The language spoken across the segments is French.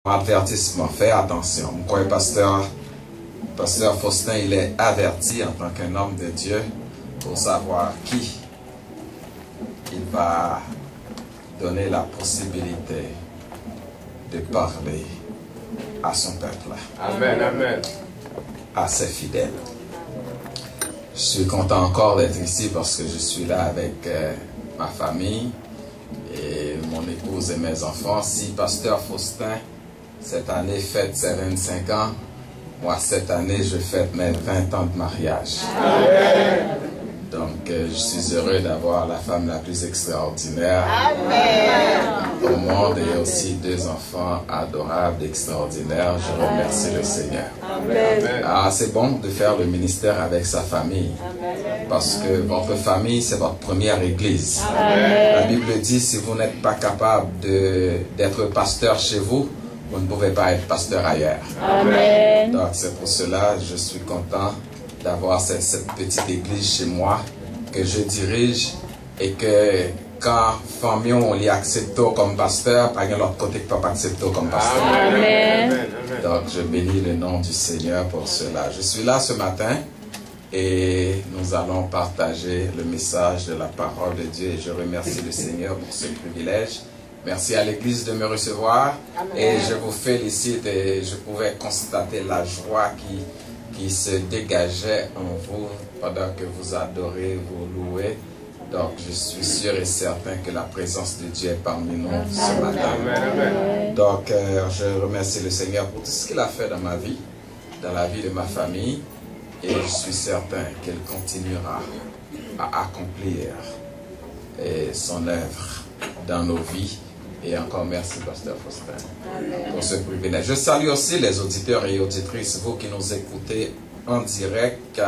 Avertissement, fais attention. Mon croyez pasteur Faustin, il est averti en tant qu'un homme de Dieu pour savoir qui il va donner la possibilité de parler à son peuple. Amen, amen. À ses fidèles. Je suis content encore d'être ici parce que je suis là avec ma famille et mon épouse et mes enfants. Si pasteur Faustin cette année fête ses 25 ans, moi cette année je fête mes 20 ans de mariage. Amen. Donc je suis heureux d'avoir la femme la plus extraordinaire au monde et aussi 2 enfants adorables, extraordinaires. Je remercie le Seigneur. Amen. Ah, c'est bon de faire le ministère avec sa famille. Parce que votre famille, c'est votre première église. Amen. La Bible dit, si vous n'êtes pas capable d'être pasteur chez vous, vous ne pouvez pas être pasteur ailleurs. Amen. Donc c'est pour cela que je suis content d'avoir cette petite église chez moi que je dirige et que quand famille on l'y accepte comme pasteur, par l'autre côté que pas accepte comme pasteur. Amen. Donc je bénis le nom du Seigneur pour cela. Je suis là ce matin et nous allons partager le message de la parole de Dieu et je remercie le Seigneur pour ce privilège. Merci à l'église de me recevoir. Amen. Et je vous félicite et je pouvais constater la joie qui se dégageait en vous pendant que vous adorez, vous louez. Donc je suis sûr et certain que la présence de Dieu est parmi nous ce matin. Amen. Donc je remercie le Seigneur pour tout ce qu'il a fait dans ma vie, dans la vie de ma famille. Et je suis certain qu'il continuera à accomplir son œuvre dans nos vies. Et encore merci, pasteur Faustin, pour ce privilège. Je salue aussi les auditeurs et auditrices, vous qui nous écoutez en direct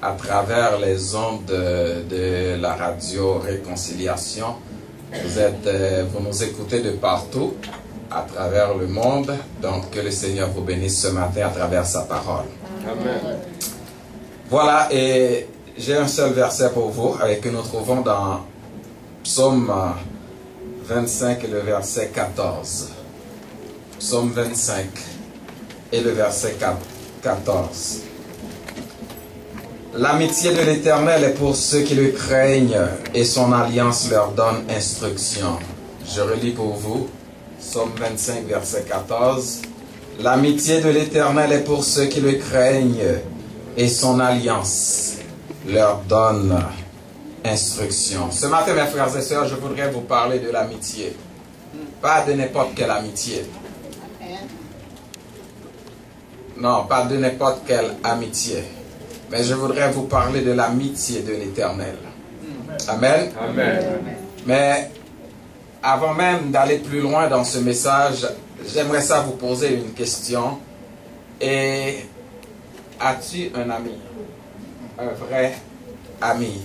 à travers les ondes de la radio Réconciliation. Vous nous écoutez de partout, à travers le monde. Donc, que le Seigneur vous bénisse ce matin à travers sa parole. Amen. Voilà, et j'ai un seul verset pour vous, que nous trouvons dans Psaume 25 et le verset 14. Psaume 25 et le verset 14. L'amitié de l'Éternel est pour ceux qui le craignent et son alliance leur donne instruction. Je relis pour vous. Psaume 25 verset 14. L'amitié de l'Éternel est pour ceux qui le craignent et son alliance leur donne instruction. Ce matin, mes frères et sœurs, je voudrais vous parler de l'amitié. Pas de n'importe quelle amitié. Non, pas de n'importe quelle amitié. Mais je voudrais vous parler de l'amitié de l'Éternel. Amen. Amen. Mais avant même d'aller plus loin dans ce message, j'aimerais ça vous poser une question. Et as-tu un ami? Un vrai ami?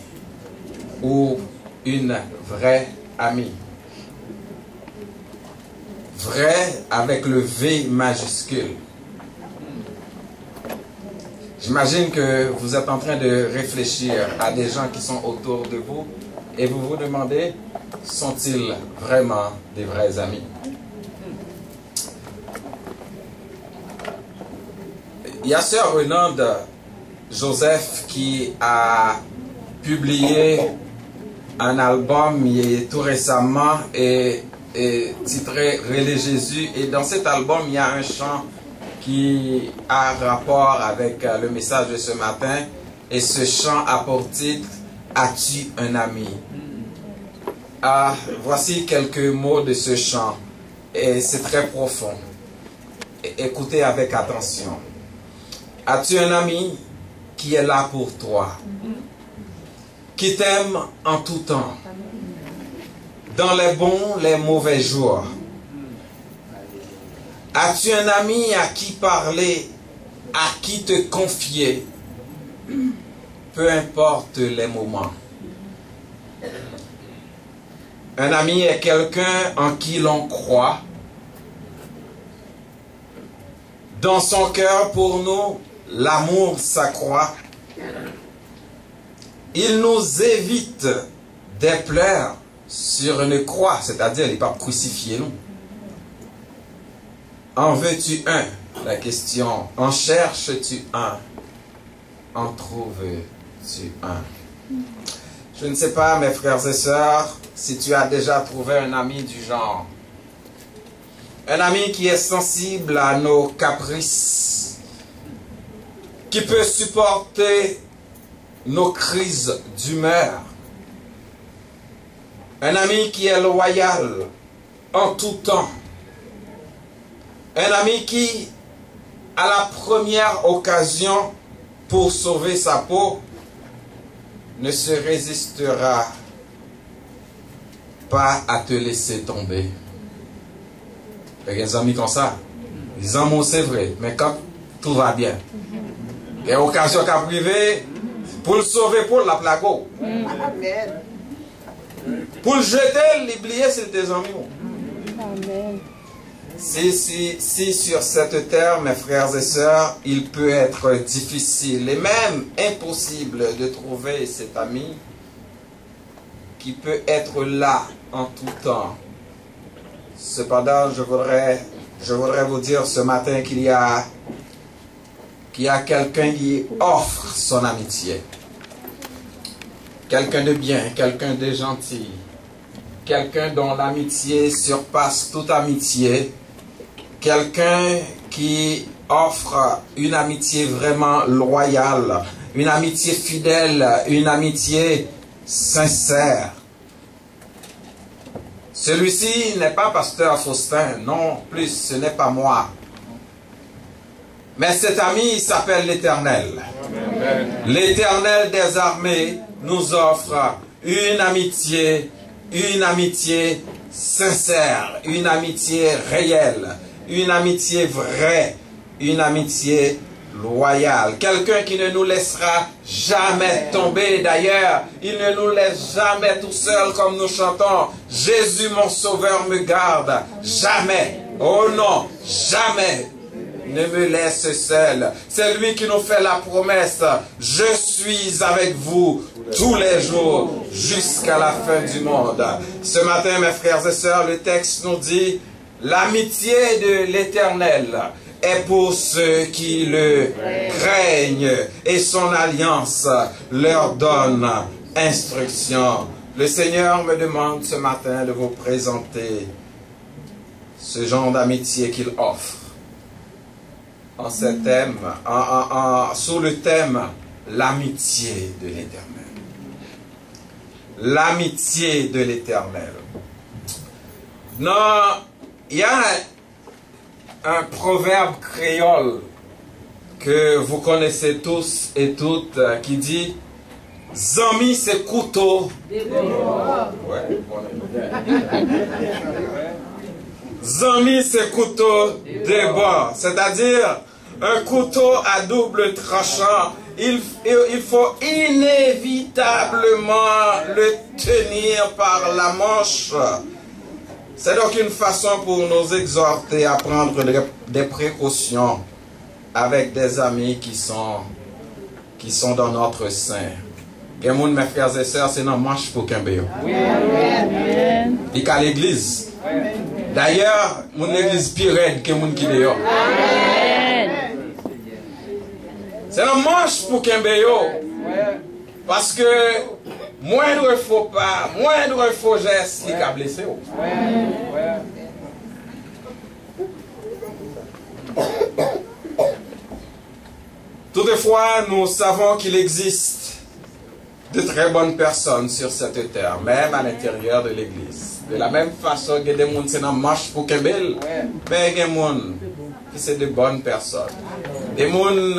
Ou une vraie amie? Vrai avec le V majuscule. J'imagine que vous êtes en train de réfléchir à des gens qui sont autour de vous et vous vous demandez, sont-ils vraiment des vrais amis? Il y a sœur Renande Joseph qui a publié un album tout récemment et titré Relais Jésus, et dans cet album il y a un chant qui a rapport avec le message de ce matin, et ce chant a pour titre As-tu un ami? Voici quelques mots de ce chant et c'est très profond. Écoutez avec attention. As-tu un ami qui est là pour toi, qui t'aime en tout temps, dans les bons, les mauvais jours? As-tu un ami à qui parler, à qui te confier, peu importe les moments? Un ami est quelqu'un en qui l'on croit. Dans son cœur, pour nous, l'amour s'accroît. Il nous évite des pleurs sur une croix, c'est-à-dire il ne peut pas crucifier nous. En veux-tu un? La question, en cherches-tu un? En trouves-tu un? Je ne sais pas, mes frères et sœurs, si tu as déjà trouvé un ami du genre. Un ami qui est sensible à nos caprices, qui peut supporter nos crises d'humeur. Un ami qui est loyal en tout temps. Un ami qui, à la première occasion, pour sauver sa peau, ne se résistera pas à te laisser tomber. Il y a des amis comme ça. Ils en c'est vrai, mais quand tout va bien, il y a occasion qu'à priver, pour le sauver, pour la placo. Pour le jeter, l'oublier, c'est tes amis. Amen. Si sur cette terre, mes frères et sœurs, il peut être difficile et même impossible de trouver cet ami qui peut être là en tout temps. Cependant, je voudrais vous dire ce matin qu'il y a quelqu'un qui offre son amitié. Quelqu'un de bien, quelqu'un de gentil, quelqu'un dont l'amitié surpasse toute amitié, quelqu'un qui offre une amitié vraiment loyale, une amitié fidèle, une amitié sincère. Celui-ci n'est pas pasteur Faustin, non plus, ce n'est pas moi. Mais cet ami, il s'appelle l'Éternel. L'Éternel des armées nous offre une amitié sincère, une amitié réelle, une amitié vraie, une amitié loyale. Quelqu'un qui ne nous laissera jamais tomber. D'ailleurs, il ne nous laisse jamais tout seul comme nous chantons. Jésus mon sauveur me garde. Jamais. Oh non, jamais. Ne me laisse seul. C'est lui qui nous fait la promesse. Je suis avec vous tous les jours jusqu'à la fin du monde. Ce matin, mes frères et sœurs, le texte nous dit l'amitié de l'Éternel est pour ceux qui le craignent et son alliance leur donne instruction. Le Seigneur me demande ce matin de vous présenter ce genre d'amitié qu'il offre. En ce thème, sous le thème l'amitié de l'Éternel. L'amitié de l'Éternel. Non, il y a un proverbe créole que vous connaissez tous et toutes qui dit Zami c'est couteau. Zami c'est couteau de bord. C'est-à-dire un couteau à double tranchant. Il faut inévitablement le tenir par la manche. C'est donc une façon pour nous exhorter à prendre des précautions avec des amis qui sont dans notre sein. Et mon, mes frères et sœurs, c'est dans manche pour qu'un béo. Il y a l'église. D'ailleurs, mon église pire que mon qui dehors. C'est dans manche pour qu'un béo. Parce que moindre faux pas, moindre faux geste, il a blessé. Toutefois, nous savons qu'il existe de très bonnes personnes sur cette terre, même à l'intérieur de l'église. De la même façon que des gens qui sont dans marche pour Kembel, mais il y a des gens qui sont de bonnes personnes. Des gens qui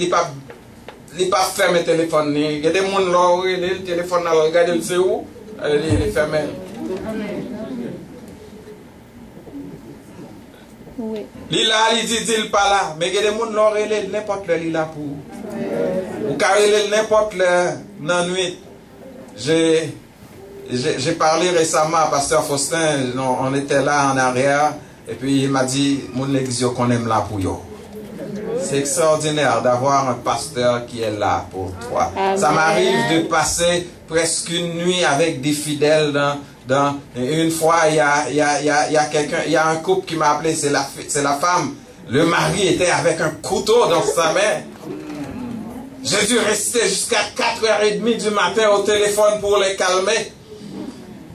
n'ont pas fermé le téléphone. Il y a des gens qui ont le téléphone, regardé le c'est où, il fermé. Oui. Lila, il dit, il pas là. Mais il y a des gens qui ont relé n'importe le lila pour. Ou carré n'importe le dans nuit. J'ai parlé récemment à Pasteur Faustin, on était là en arrière, et puis il m'a dit, mon église qu'on aime là pour yo. C'est extraordinaire d'avoir un pasteur qui est là pour toi. Amen. Ça m'arrive de passer presque une nuit avec des fidèles Une fois, il y a quelqu'un, il y a un couple qui m'a appelé, c'est la femme. Le mari était avec un couteau dans sa main. J'ai dû rester jusqu'à 4h30 du matin au téléphone pour les calmer.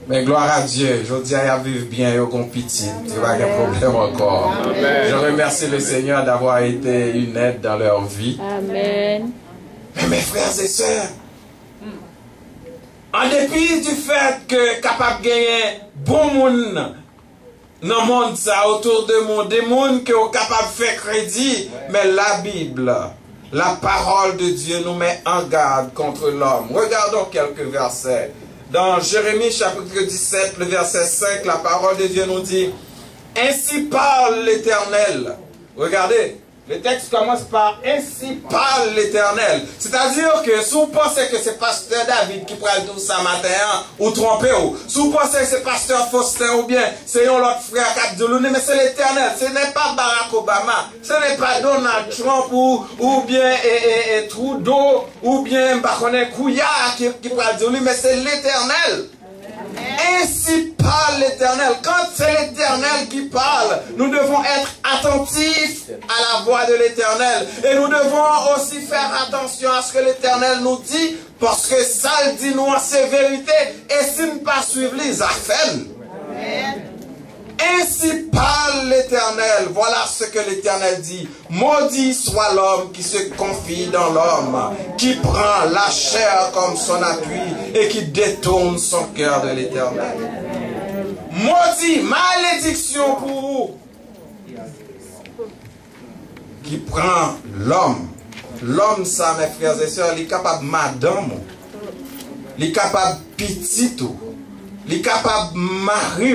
Mais gloire à Dieu, je dis à vivre bien, il y a un pitié, tu vas avoir un problème encore. Amen. Je remercie le Seigneur d'avoir été une aide dans leur vie. Amen. Mais mes frères et sœurs, en dépit du fait que capable de gagner bon monde dans le monde ça autour de moi, des mondes qui sont capables de faire crédit, mais la Bible, la parole de Dieu nous met en garde contre l'homme. Regardons quelques versets. Dans Jérémie chapitre 17, le verset 5, la parole de Dieu nous dit « Ainsi parle l'Éternel ». Regardez, le texte commence par « Ainsi parle l'Éternel ». C'est-à-dire que si vous pensez que c'est pasteur David qui parle tout ça matin, ou trompez-vous, si vous pensez que c'est pasteur Faustin ou bien c'est un autre frère qui a dit mais c'est l'Éternel, ce n'est pas Barack Obama, ce n'est pas Donald Trump ou bien Trudeau ou bien Baronnet Couillard qui parle de lui, mais c'est l'Éternel. Ainsi parle l'Éternel. Quand c'est l'Éternel qui parle, nous devons être attentifs à la voix de l'Éternel. Et nous devons aussi faire attention à ce que l'Éternel nous dit, parce que ça le dit nous en sévérité. Et si nous ne pas suivre les affaires. Ainsi parle l'Éternel. Voilà ce que l'Éternel dit. Maudit soit l'homme qui se confie dans l'homme, qui prend la chair comme son appui et qui détourne son cœur de l'Éternel. Maudit, malédiction pour vous. Qui prend l'homme. L'homme, ça, mes frères et sœurs, il est capable de madame, il est capable de petit, il est capable de mari.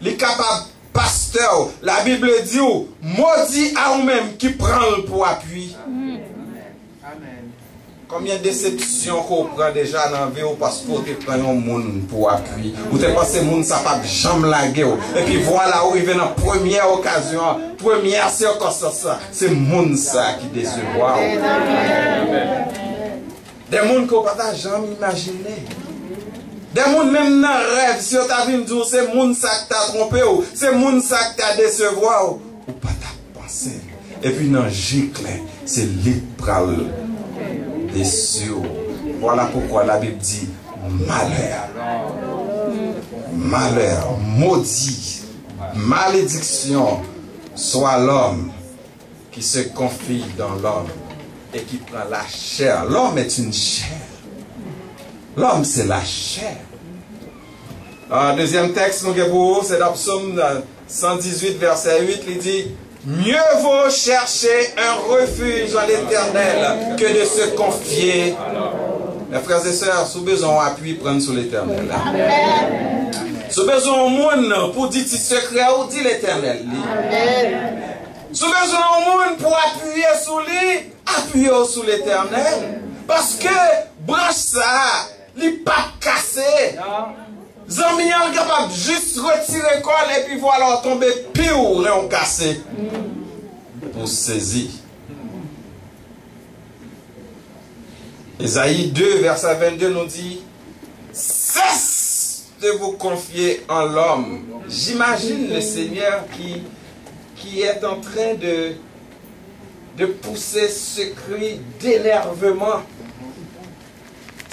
Il est capable pasteur. La Bible dit maudit à vous-même qui prend le pour appui. Amen. Combien de déceptions qu'on prend déjà dans la vie parce que vous prenez un monde pour appui. Vous te pensez que le monde ça pas jamais laguer. Et puis voilà où il vient dans la première occasion, première circonstance. C'est le monde ça qui décevoir. Des mondes qu'on ne peut pas jamais imaginer. Des gens même dans le rêve, si on t'a vu me dire c'est moun ça qui t'a trompé ou c'est moun ça qui t'a décevoir ou pas t'a pensé. Et puis dans gicle, c'est l'ipral déçu. Voilà pourquoi la Bible dit malheur. Malheur, maudit, malédiction soit l'homme qui se confie dans l'homme et qui prend la chair. L'homme est une chair. L'homme, c'est la chair. Deuxième texte, nous avons c'est dans Psaume 118, verset 8, il dit mieux vaut chercher un refuge en l'Éternel que de se confier. Mes frères et sœurs, si vous avez besoin d'appui, prenez sur l'Éternel. Si vous avez besoin de monde pour dire petit secret, ou dit l'Éternel. Si vous avez besoin de monde pour appuyer sur lui, appuyez sur l'Éternel. Parce que branche ça. Il n'est pas cassé. Zami est capable de juste retirer le col et puis voilà tomber pire ou cassé. Pour saisir. Ésaïe 2, verset 22 nous dit cesse de vous confier en l'homme. J'imagine le Seigneur qui est en train de pousser ce cri d'énervement.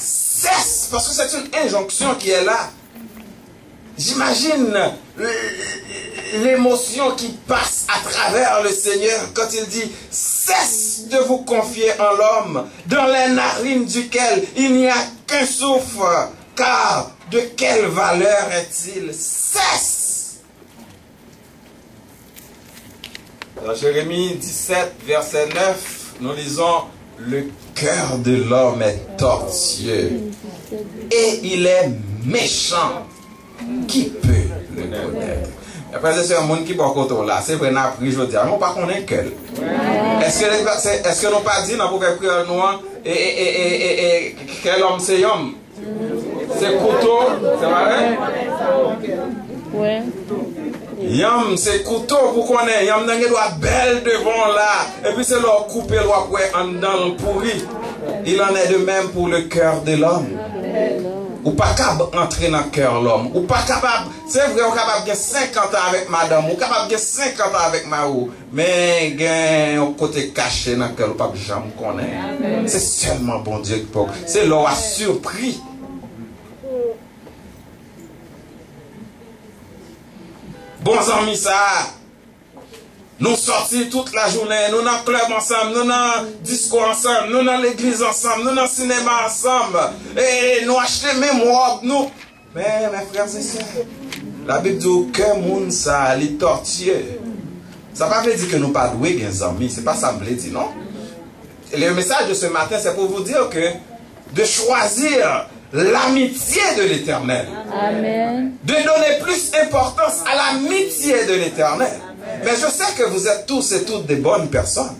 Cesse, parce que c'est une injonction qui est là. J'imagine l'émotion qui passe à travers le Seigneur quand il dit cesse de vous confier en l'homme, dans les narines duquel il n'y a qu'un souffle, car de quelle valeur est-il? Cesse. Dans Jérémie 17, verset 9, nous lisons le cœur de l'homme est tortueux et il est méchant. Qui peut le connaître? Après, c'est un monde qui va côté là. C'est vrai, on a appris, je veux dire, on ne pas connaître quel. Est-ce que nous pas dit dans le proverbe noir et quel homme c'est homme? C'est couteau, c'est vrai? Ouais. Yam, c'est couteau pour qu'on ait. Yam n'a pas belle devant là. Et puis c'est leur couper, leur en dans le pourri. Il en est de même pour le cœur de l'homme. Ou pas capable d'entrer dans le cœur l'homme. Ou pas capable, c'est vrai, ou capable de 50 ans avec madame, ou capable de 50 ans avec Marou. Mais il y a un côté caché dans le cœur, ou pas jamais connaître. C'est seulement bon Dieu qui peut. C'est l'on a surpris. Bons amis, ça. Nous sortis toute la journée, nous dans le club ensemble, nous dans le disco ensemble, nous dans l'église ensemble, nous dans le cinéma ensemble, et nous achetons même robe, nous. Mais mes frères et sœurs, la Bible dit que moun ça, les tortueux. Ça ne veut pas dire que nous ne pas doués, les amis, c'est pas ça que je dire, non? Et le message de ce matin, c'est pour vous dire que de choisir l'amitié de l'Éternel. Amen. De donner plus d'importance à l'amitié de l'Éternel. Mais je sais que vous êtes tous et toutes des bonnes personnes.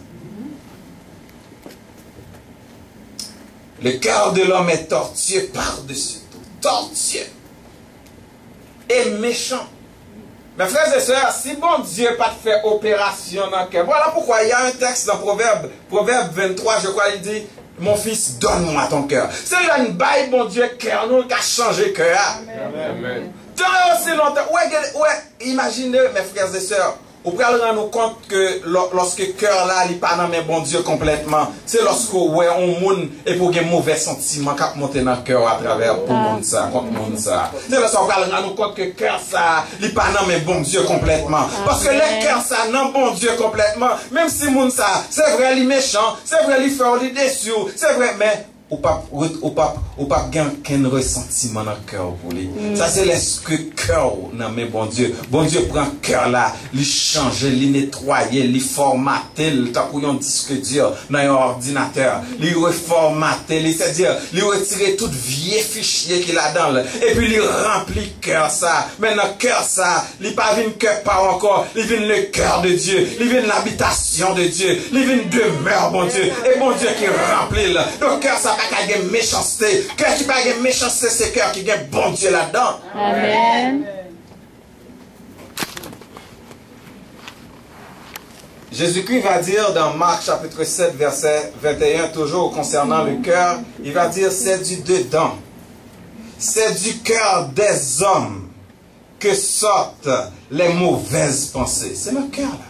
Le cœur de l'homme est tortueux par-dessus tout. Tortueux. Et méchant. Mes frères et sœurs, si bon Dieu pas fait opération dans le cœur, voilà pourquoi il y a un texte dans Proverbe 23, je crois, il dit, mon fils, donne-moi ton cœur. C'est là une baille, bon Dieu, cœur, nous, qui a changé le cœur. Amen. Tant aussi longtemps, ouais, imaginez, mes frères et sœurs, vous pouvez rendre compte que lorsque le cœur là, il n'est pas dans mes bon Dieu complètement, c'est lorsque ouais, on monde et pour qu'il y ait mauvais sentiments qui montent dans le cœur à travers pour monde ça, contre monde ça. C'est lorsque vous pouvez rendre compte que le cœur ça, il n'est pas dans mes bon Dieu complètement. Parce que le cœur ça, non bon Dieu complètement, même si monde ça, c'est vrai, il est méchant, c'est vrai, il fait, il est déçu, c'est vrai, mais ou pas gain qu'un ressentiment dans le cœur pour lui. Ça c'est l'esprit cœur dans mes bon Dieu. Bon Dieu prend cœur là, il change, il nettoie, il formate, il t'a pour un disque dur dans un ordinateur, il reformate, c'est-à-dire il retire tout vieux fichier qu'il a dans et puis il remplit cœur ça. Maintenant cœur ça, il pas vient cœur pas encore, il vient le cœur de Dieu, il vient l'habitation de Dieu, il vient demeure bon Dieu et bon Dieu qui remplit là. Donc cœur ça pas qu'il y a méchanceté. Cœur qui pas de méchanceté, c'est cœur qui a bon Dieu là-dedans. Amen. Jésus-Christ va dire dans Marc chapitre 7 verset 21, toujours concernant le cœur, il va dire c'est du dedans. C'est du cœur des hommes que sortent les mauvaises pensées. C'est le cœur là.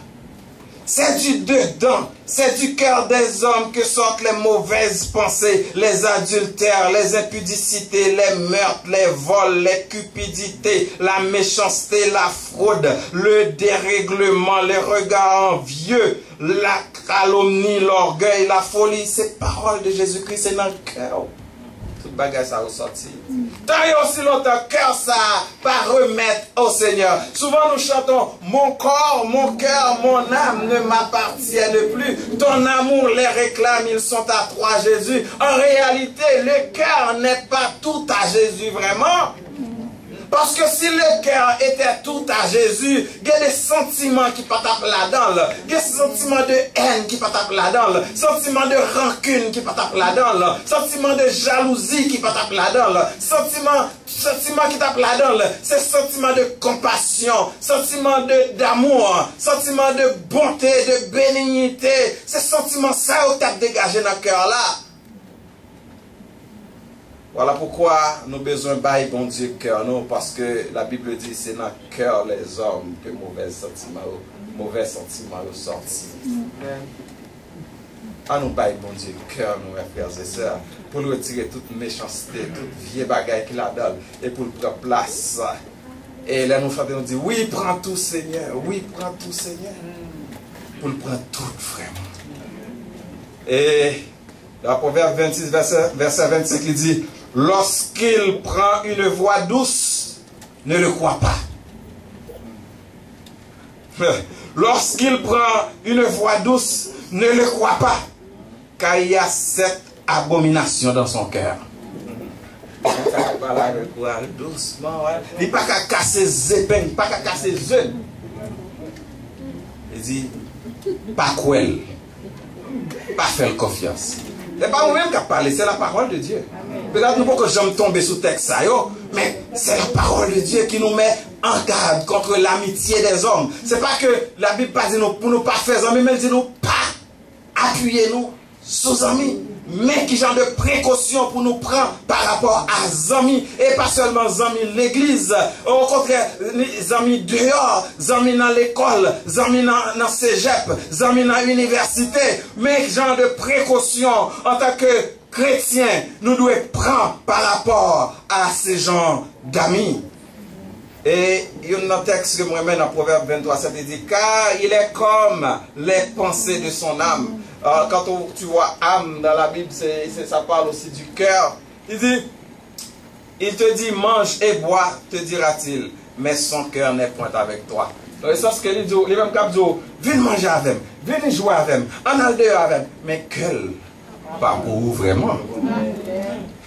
C'est du dedans, c'est du cœur des hommes que sortent les mauvaises pensées, les adultères, les impudicités, les meurtres, les vols, les cupidités, la méchanceté, la fraude, le dérèglement, les regards envieux, la calomnie, l'orgueil, la folie. Ces paroles de Jésus-Christ, c'est dans le cœur. Toute bagage ça ressorti. Tant et aussi longtemps, cœur ça, pas remettre au Seigneur. Souvent nous chantons, mon corps, mon cœur, mon âme ne m'appartiennent plus. Ton amour les réclame, ils sont à toi, Jésus. En réalité, le cœur n'est pas tout à Jésus, vraiment. Parce que si le cœur était tout à Jésus, il y a des sentiments qui partent là-dedans. Il y a des sentiments de haine qui partent là-dedans. Sentiments de rancune qui partent là-dedans. Sentiments de jalousie qui partent là-dedans. Sentiments qui tapent là-dedans. C'est sentiments de compassion, sentiments d'amour, sentiments de bonté, de bénignité. Ces sentiments ça qui tapent dégagé dans le cœur là. Voilà pourquoi nous avons besoin de bon Dieu cœur, non, parce que la Bible dit c'est dans le cœur les hommes que mauvais sentiments ressortent. À nous bailler bon Dieu cœur, nous frères et sœurs, pour nous retirer toute méchanceté, toute vieille bagaille qu'il a donné et pour le prendre place. Et là nous chantons, nous dit oui, prends tout Seigneur, oui, prends tout Seigneur, pour le prendre tout vraiment. Et dans Proverbe 26, verset 25, il dit lorsqu'il prend une voix douce, ne le crois pas. Lorsqu'il prend une voix douce, ne le crois pas. Car il y a cette abomination dans son cœur. Doucement, il n'est pas qu'à casser ses épingles, pas qu'à casser ses œufs. Il dit, pas quoi, pas faire confiance. Ce n'est pas nous-mêmes qui avons parlé, c'est la parole de Dieu. Peut-être nous ne pouvons jamais tomber sous texte, mais c'est la parole de Dieu qui nous met en garde contre l'amitié des hommes. Ce n'est pas que la Bible pas dit nous pour nous pas faire amis, mais elle dit nous pas appuyer nous sous amis. Mais qui genre de précaution pour nous prendre par rapport à amis, et pas seulement amis l'église, au contraire, les amis dehors, amis dans l'école, amis dans cégep, amis dans l'université, mais genre de précaution en tant que chrétien, nous devons prendre par rapport à ces gens d'amis. Et il y a un texte que moi mets dans Proverbe 23, ça te dit, car il est comme les pensées de son âme. Alors, quand tu vois âme dans la Bible, ça parle aussi du cœur. Il te dit, mange et bois, te dira-t-il, mais son cœur n'est point avec toi. Dans le sens que il dit, les mêmes cap dit, viens manger avec, viens jouer avec, en al dehors avec, mais quel pas pour vous vraiment.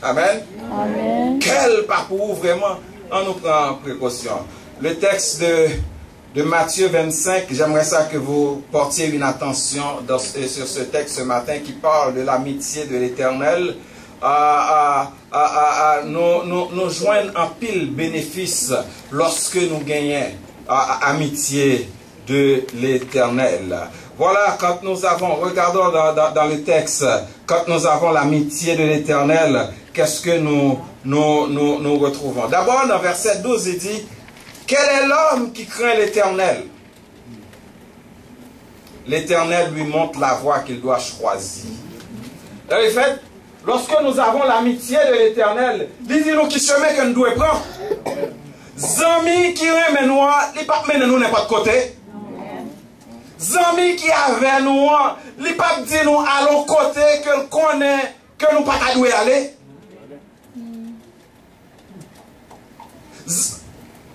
Amen. Amen. Quel pas pour vous vraiment. On nous prend précaution. Le texte de Matthieu 25, j'aimerais ça que vous portiez une attention sur ce texte ce matin qui parle de l'amitié de l'Éternel. Nous joignent en pile bénéfice lorsque nous gagnons amitié de l'Éternel. Voilà, quand nous avons, regardons dans le texte, quand nous avons l'amitié de l'Éternel, qu'est-ce que nous retrouvons? D'abord, dans verset 12, il dit, quel est l'homme qui craint l'Éternel? L'Éternel lui montre la voie qu'il doit choisir. En fait, lorsque nous avons l'amitié de l'Éternel, dis-nous qui chemin que nous devons prendre. Zami qui remet nous, il ne pas mener nous n'importe côté. Zami qui avait nous, il ne pas dire nous allons côté que nous connaissons, que nous ne pas aller.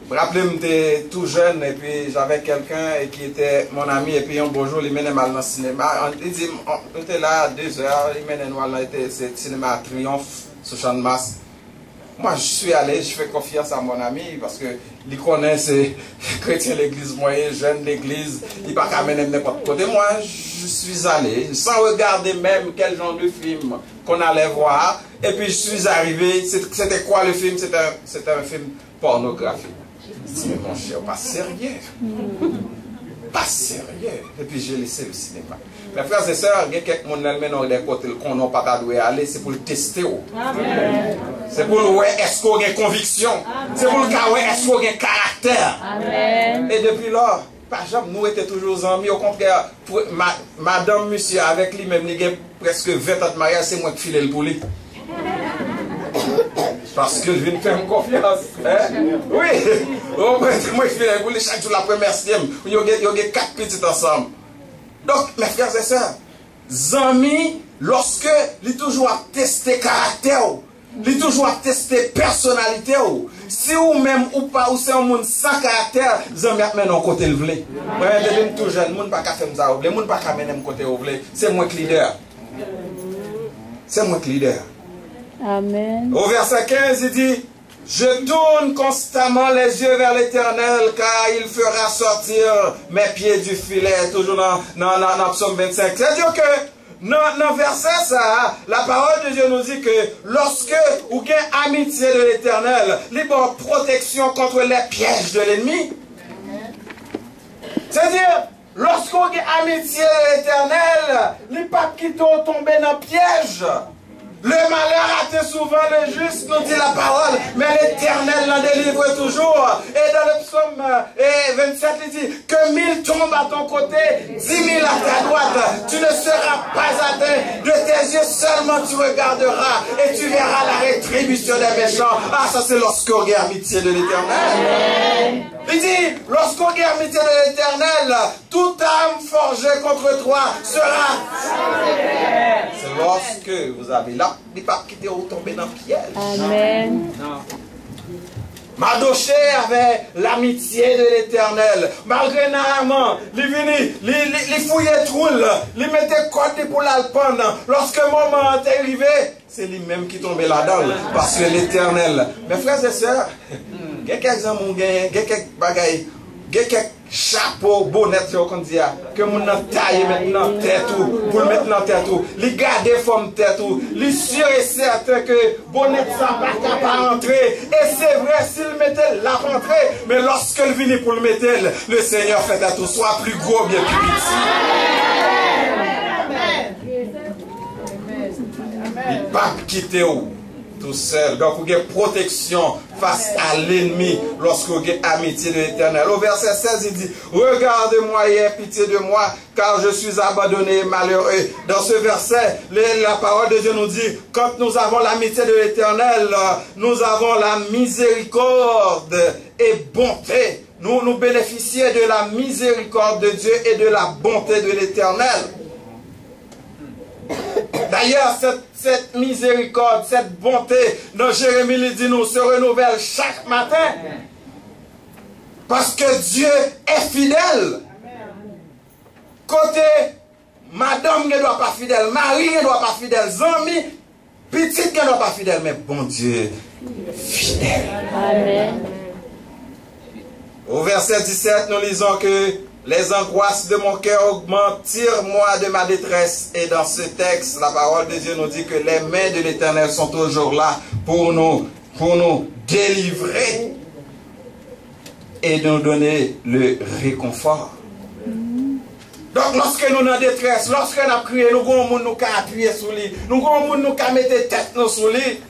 Rappelez-moi, j'étais tout jeune et puis j'avais quelqu'un qui était mon ami et puis un beau jour il menait mal dans le cinéma. Il dit, on était là à 2 heures, il menait nous dans le cinéma Triomphe sur Champ de Mars. Moi je suis allé, je fais confiance à mon ami parce que il connaît c'est chrétien l'église moyenne, jeune l'église, il ne peut pas mener n'importe côté. Moi je suis allé sans regarder même quel genre de film qu'on allait voir et puis je suis arrivé, c'était quoi le film? C'était un film pornographique. Mais mon cher, pas sérieux. Pas sérieux. Et puis j'ai laissé le cinéma. Mes frères et sœurs, il y a quelques gens qui des côtés qu'on n'a pas aller, c'est pour le tester. C'est pour le voir est-ce qu'on a conviction. C'est pour le cas est-ce qu'on a caractère. Amen. Et depuis là, par exemple, nous étions toujours amis. Au contraire, madame, monsieur, avec lui-même, il y a presque 20 ans de mariage, c'est moi qui file le pour lui. Parce que je viens de faire confiance. Hein? Oui. Moi, je fais pour chaque jour la première sixième. Il y a 4 petits ensemble. Donc, mes frères et sœurs, amis, lorsque il toujours à tester caractère, il toujours à tester personnalité, si ou même ou pas, ou c'est un monde sans caractère, amis à mener côté le vle. Moi, je suis tout jeune, je ne peux pas faire ça, je ne peux pas mener côté le vle. C'est moi qui leader. C'est moi qui leader. Amen. Au verset 15, il dit, je tourne constamment les yeux vers l'Éternel, car il fera sortir mes pieds du filet, toujours dans Psaume 25. C'est-à-dire que dans verset ça, la parole de Dieu nous dit que lorsque vous avez amitié de l'Éternel, libre protection contre les pièges de l'ennemi. C'est-à-dire, lorsque vous avez amitié de l'Éternel, les papes qui t'ont tombé dans le piège. Le malheur a été souvent le juste, nous dit la parole, mais l'Éternel l'en délivre toujours. Et dans le psaume 27, il dit que 1000 tombent à ton côté, 10 000 à ta droite, tu ne seras pas atteint. De tes yeux seulement tu regarderas et tu verras la rétribution des méchants. Ah, ça c'est lorsqu'on a amitié de l'Éternel. Il dit, lorsqu'on a amitié de l'Éternel, toute âme forgée contre toi sera. C'est lorsque vous avez là, il ne pas quitter ou tomber dans le piège. Amen. Mardochée avait l'amitié de l'Éternel. Malgré Naaman, il venait, il fouillait tout, il mettait côté pour l'alpendre. Lorsque le moment est arrivé, c'est lui-même qui tombait là-dedans. Parce que l'Éternel. Mes frères et sœurs, il y a quelques hommes qui ont quelques bagailles, quelques chapeaux, bonnets, que mon taille maintenant tête pour le mettre dans tête tout. Les garder forme tête tout. Les sûr et certain que bonnet ça va pas entrer. Et c'est vrai s'il mettait la rentrée, mais lorsqu'il venait pour le mettre, le Seigneur fait à tout soit plus gros bien plus petit. pas quitter ou tout seul. Donc, vous avez protection face à l'ennemi lorsque vous avez amitié de l'Éternel. Au verset 16, il dit, regarde-moi et aie pitié de moi, car je suis abandonné et malheureux. Dans ce verset, la parole de Dieu nous dit, quand nous avons l'amitié de l'Éternel, nous avons la miséricorde et bonté. Nous bénéficions de la miséricorde de Dieu et de la bonté de l'Éternel. D'ailleurs, cette miséricorde, cette bonté, dans Jérémie, il dit, nous se renouvelle chaque matin. Parce que Dieu est fidèle. Côté, madame ne doit pas fidèle, Marie ne doit pas fidèle, Zami, petite ne doit pas fidèle, mais bon Dieu, fidèle. Amen. Au verset 17, nous lisons que les angoisses de mon cœur augmentent, tire-moi de ma détresse. Et dans ce texte, la parole de Dieu nous dit que les mains de l'Éternel sont toujours là pour nous délivrer et nous donner le réconfort. Donc, lorsque nous sommes en détresse, lorsque nous avons crié, nous avons nous appuyer sur lui, nous avons nous mettre tête sur lui,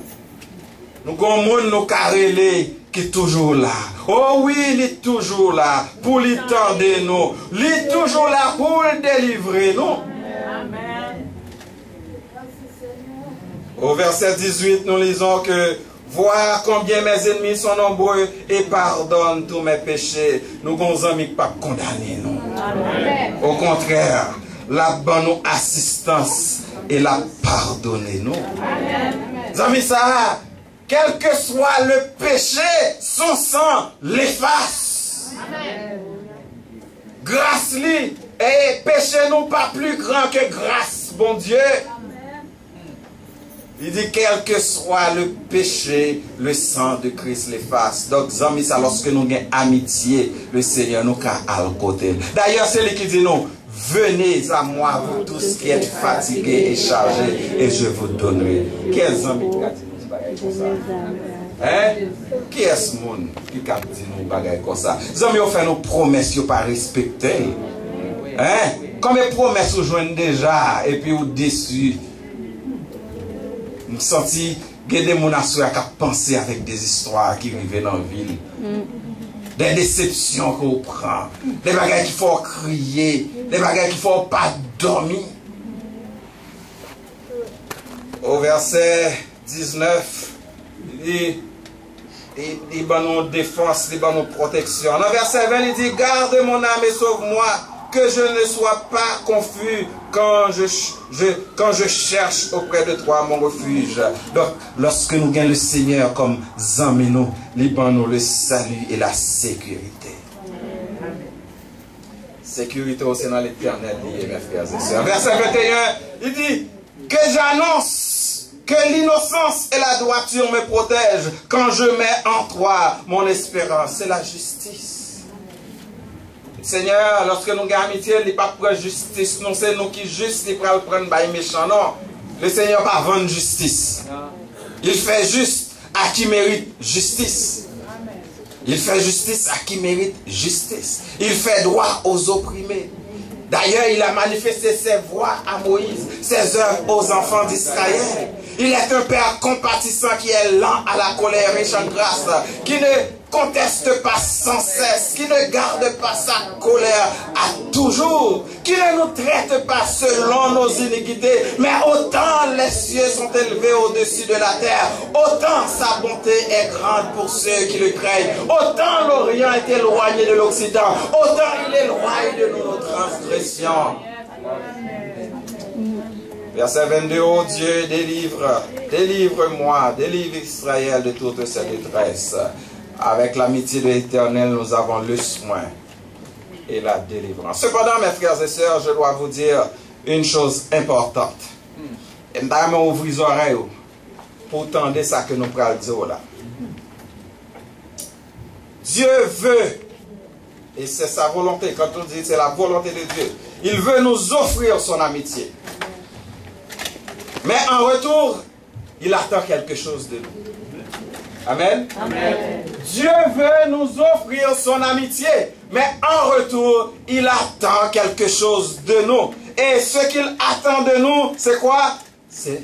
nous avons nous relé qui est toujours là. Oh oui, il est toujours là pour lui tendre nous. Il est toujours là pour délivrer nous. Amen. Au verset 18, nous lisons que vois combien mes ennemis sont nombreux et pardonne tous mes péchés. Nous n'avons amis pas condamner nous. Amen. Au contraire, la bonne assistance et la pardonner nous. Amis, ça. Quel que soit le péché, son sang l'efface. Grâce lui, et péché nous pas plus grand que grâce, bon Dieu. Il dit quel que soit le péché, le sang de Christ l'efface. Donc, amis, ça lorsque nous avons amitié, le Seigneur nous a à côté. D'ailleurs, c'est lui qui dit nous, venez à moi, vous tous qui êtes fatigués et chargés, et je vous donnerai. Quels amis? Hein? Qui est ce monde qui a dit nous bagaille comme ça? Les amis ont fait nos promesses, ils n'ont pas respecté. Hein? Comme les promesses vous joignent déjà et puis vous déçus. Nous sentons qu'il y a des gens qui ont pensé avec des histoires qui vivent dans la ville. Des déceptions qu'on prend. Des bagailles qu'il faut crier. Des bagailles qu'il ne faut pas dormir. Au verset 19, il va nous défense, il va nous protection. Dans verset 20, il dit, garde mon âme et sauve-moi, que je ne sois pas confus quand je cherche auprès de toi mon refuge. Donc, lorsque nous gagnons le Seigneur comme amis, nous libérons le salut et la sécurité. Sécurité aussi dans l'Éternel, mes frères et sœurs. Verset 21, il dit, que j'annonce que l'innocence et la droiture me protègent quand je mets en toi mon espérance. C'est la justice. Seigneur, lorsque nous avons amitié, il n'est pas pour justice. Non, c'est nous qui juste, il prend le méchant. Non, le Seigneur n'a pas vendre justice. Il fait juste à qui mérite justice. Il fait justice à qui mérite justice. Il fait droit aux opprimés. D'ailleurs, il a manifesté ses voies à Moïse, ses œuvres aux enfants d'Israël. Il est un Père compatissant qui est lent à la colère, riche en grâce, qui ne conteste pas sans cesse, qui ne garde pas sa colère à toujours, qui ne nous traite pas selon nos iniquités, mais autant les cieux sont élevés au-dessus de la terre, autant sa bonté est grande pour ceux qui le craignent, autant l'Orient est éloigné de l'Occident, autant il éloigne de nous nos transgressions. Verset 22, ô Dieu, délivre-moi, délivre Israël de toute sa détresse. Avec l'amitié de l'Éternel, nous avons le soin et la délivrance. Cependant, mes frères et sœurs, je dois vous dire une chose importante. Et nous ouvrons les oreilles pour entendre ça que nous prenons dire là. Dieu veut, et c'est sa volonté, quand on dit c'est la volonté de Dieu, il veut nous offrir son amitié. Mais en retour, il attend quelque chose de nous. Amen. Amen. Dieu veut nous offrir son amitié, mais en retour, il attend quelque chose de nous. Et ce qu'il attend de nous, c'est quoi? C'est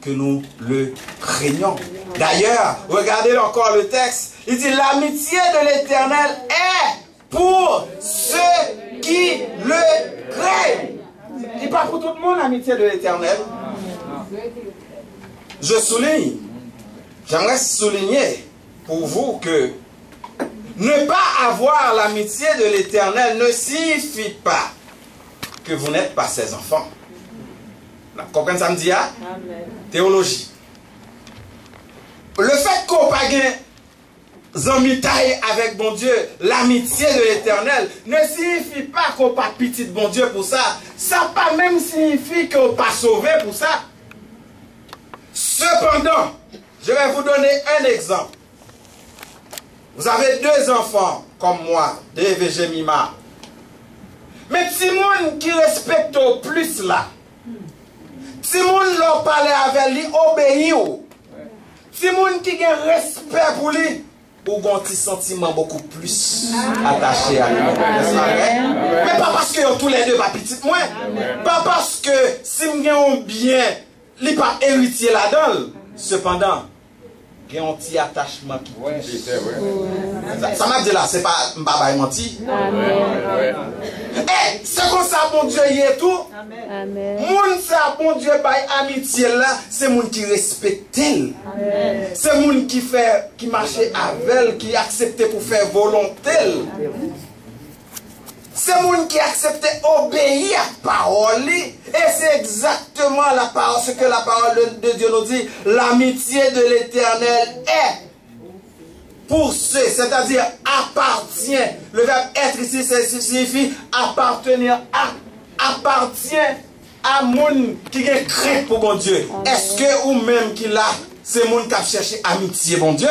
que nous le craignons. D'ailleurs, regardez encore le texte. Il dit, l'amitié de l'Éternel est pour ceux qui le craignent. Il dit pas pour tout le monde l'amitié de l'Éternel. Je souligne, j'aimerais souligner pour vous que ne pas avoir l'amitié de l'Éternel ne signifie pas que vous n'êtes pas ses enfants. Vous comprenez ça me dit? Théologie. Le fait qu'on pas amis taille avec bon Dieu, l'amitié de l'Éternel, ne signifie pas qu'on pas petit de bon Dieu pour ça. Ça pas même signifie qu'on pas sauvé pour ça. Cependant, je vais vous donner un exemple. Vous avez deux enfants, comme moi, DVG Mima. Mais si moun qui respecte au plus là, si moun leur parle avec lui, obéit ou, si moun qui a respect pour lui, ou un petit sentiment beaucoup plus attaché à lui. Mais pas parce que tous les deux pas petit moins. Pas parce que si nous avons bien, il n'est pas héritier là-dedans. Cependant, il y a un petit attachement qui ça m'a dit là, c'est pas m'baba menti. Eh, c'est comme ça bon Dieu y est tout. Moun ça bon Dieu bail amitié là, c'est moun qui respecte elle. C'est moun qui fait qui marche avec elle, qui accepte pour faire volonté. C'est moun qui accepte obéir à la parole. Et c'est exactement la parole, ce que la parole de Dieu nous dit. L'amitié de l'Éternel est pour ceux, c'est-à-dire appartient. Le verbe être ici, ça signifie appartenir à, appartient à moun qui a crainte pour bon Dieu. Est-ce que ou même qui l'a, c'est moun qui a cherché amitié bon Dieu?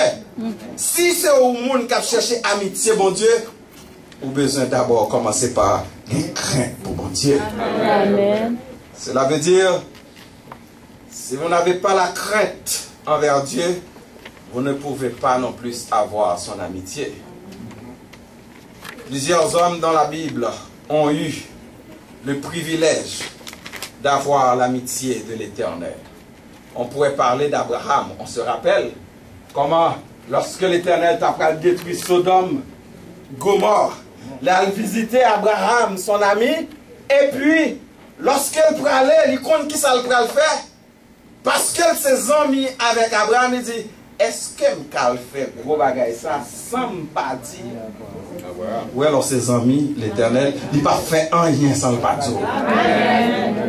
Si c'est ou moun qui a cherché amitié bon Dieu, vous avez besoin d'abord commencer par une crainte pour mon Dieu. Amen. Cela veut dire, si vous n'avez pas la crainte envers Dieu, vous ne pouvez pas non plus avoir son amitié. Plusieurs hommes dans la Bible ont eu le privilège d'avoir l'amitié de l'Éternel. On pourrait parler d'Abraham. On se rappelle comment, lorsque l'Éternel t'a détruit Sodome, Gomorrhe, il a visité Abraham, son ami, et puis, lorsqu'elle pralait, il compte qui ça le pral faire. Parce qu'elle s'est amis avec Abraham, il dit, est-ce que m'cal fait gros bagay ça, sans m'pas dire? Oui, alors ses amis, l'Éternel, il n'a pas fait un rien sans le pas dire.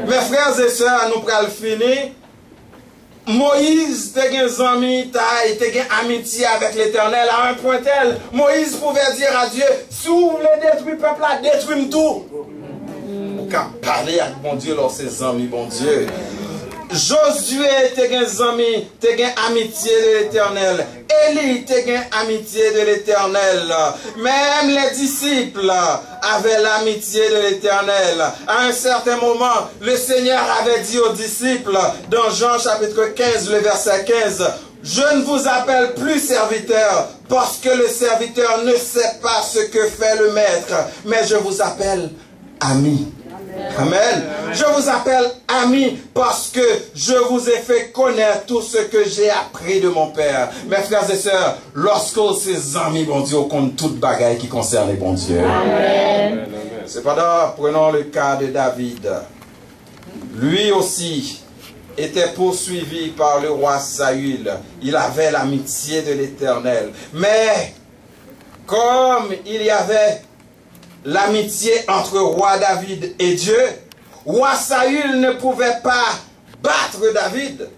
Mes frères et sœurs, nous pral finir. Moïse te gen zami, te gen amitié avec l'Éternel à un point tel. Moïse pouvait dire à Dieu, si vous voulez détruire le peuple là, détruis tout. Ou qu'à parler avec bon Dieu, lors ses amis, bon Dieu. Josué te gen zami, te gen amitié de l'Éternel. Élie te gen amitié de l'Éternel. Même les disciples avaient l'amitié de l'Éternel. À un certain moment, le Seigneur avait dit aux disciples, dans Jean chapitre 15, le verset 15, « Je ne vous appelle plus serviteur, parce que le serviteur ne sait pas ce que fait le maître, mais je vous appelle ami. » Amen. Je vous appelle ami parce que je vous ai fait connaître tout ce que j'ai appris de mon Père. Mes frères et sœurs, lorsque ces amis, bon Dieu, comptent toute bagaille qui concerne les bon Dieu. Amen. Cependant, prenons le cas de David. Lui aussi était poursuivi par le roi Saül. Il avait l'amitié de l'Éternel. Mais, comme il y avait l'amitié entre roi David et Dieu, roi Saül ne pouvait pas battre David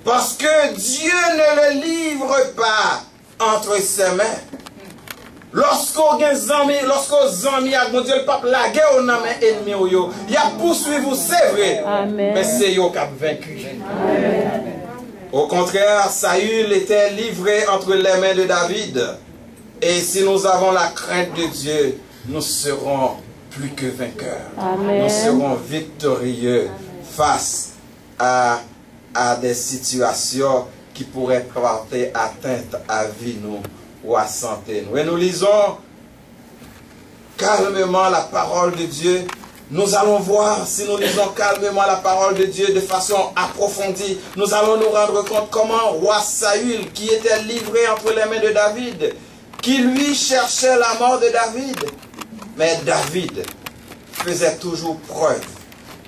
parce que Dieu ne le livre pas entre ses mains. Lorsqu'on a des amis avec mon Dieu, le pape la guerre on a mes ennemis, il a poursuivi, c'est vrai. Amen. Mais c'est eux qui ont vaincu. Amen. Au contraire, Saül était livré entre les mains de David. Et si nous avons la crainte de Dieu, nous serons plus que vainqueurs. Amen. Nous serons victorieux face à des situations qui pourraient porter atteinte à vie nous ou à santé nous. Et nous lisons calmement la parole de Dieu nous allons voir, si nous lisons calmement la parole de Dieu de façon approfondie, nous allons nous rendre compte comment roi Saül, qui était livré entre les mains de David, qui lui cherchait la mort de David, mais David faisait toujours preuve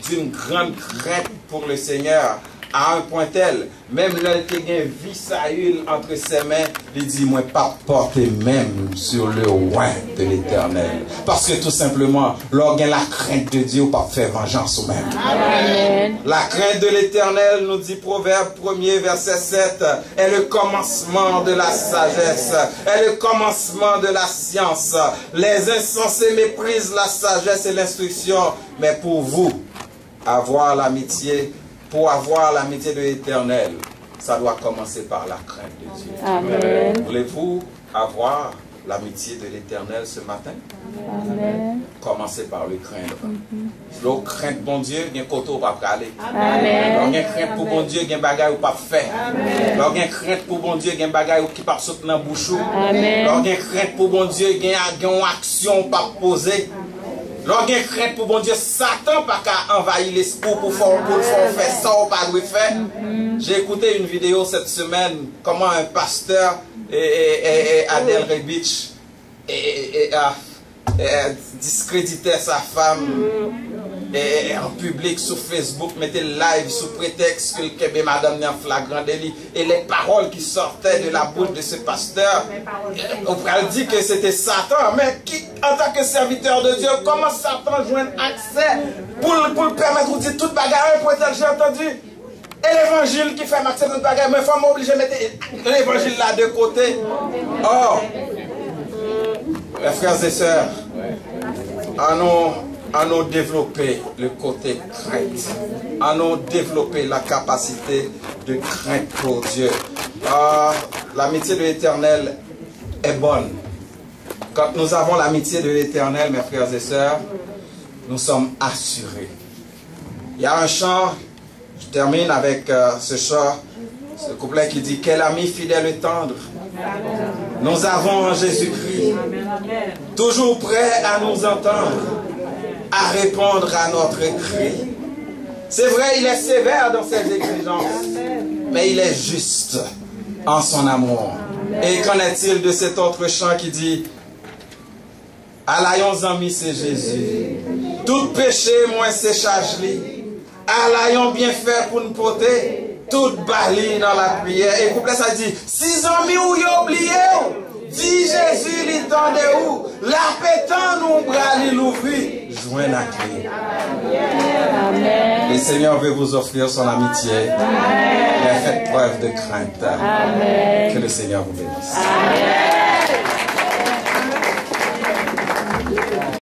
d'une grande crainte pour le Seigneur, à un point tel, même lorsqu'il y a vie Saül entre ses mains, il dit, moi pas porter même sur le roi de l'Éternel. Parce que tout simplement, lorsqu'il y a la crainte de Dieu, pas faire vengeance au même. Amen. La crainte de l'Éternel, nous dit Proverbe 1er, verset 7, est le commencement de la sagesse, est le commencement de la science. Les insensés méprisent la sagesse et l'instruction, mais pour vous, avoir l'amitié, pour avoir l'amitié de l'Éternel, ça doit commencer par la crainte de Dieu. Amen. Voulez-vous avoir l'amitié de l'Éternel ce matin? Amen. Commencez par le craindre. L'eau crainte bon Dieu, il y a un côté où pas aller. Amen. L'eau crainte pour bon Dieu, il y a un bagage où pas faire. L'eau crainte pour bon Dieu, il y a un bagage qui pas sauter dans la bouche. Amen. L'eau crainte pour bon Dieu, il y a une action pas poser. Lorsqu'il crainte pour bon Dieu, Satan pas qu'à envahir l'esprit pour faire ça ou pas de faire. J'ai écouté une vidéo cette semaine, comment un pasteur Adel Rebich discréditait sa femme en public sur Facebook, mettait live sous prétexte que le Québec madame n'est en flagrant délit. Et les paroles qui sortaient de la bouche de ce pasteur, on pourrait dire que c'était Satan. Mais qui, en tant que serviteur de Dieu, comment Satan joue un accès pour le permettre de dire toute bagarre pour être, j'ai entendu? Et l'évangile qui fait accès à toute bagarre, mais il faut m'obliger de mettre l'évangile là de côté. Or, mes frères et sœurs, à nous développer le côté crainte, à nous développer la capacité de crainte pour Dieu. L'amitié de l'Éternel est bonne. Quand nous avons l'amitié de l'Éternel, mes frères et sœurs, nous sommes assurés. Il y a un chant, je termine avec ce chant, ce couplet qui dit « Quel ami fidèle et tendre nous avons en Jésus-Christ, toujours prêt à nous entendre, à répondre à notre cri. » C'est vrai, il est sévère dans ses exigences, mais il est juste en son amour. Et qu'en est-il de cet autre chant qui dit « Alayon amis, c'est Jésus. Tout péché, moins c'est charge-li. Alayon bien fait pour nous porter. Toute bali dans la prière. Et couplet ça dit, si amis ou y oublié, dit Jésus, il tendait où? La pétant nous bras l'ouvrir. Joignez la clé. Amen. Le Seigneur veut vous offrir son amitié. Mais faites preuve de crainte. Amen. Que le Seigneur vous bénisse. Amen.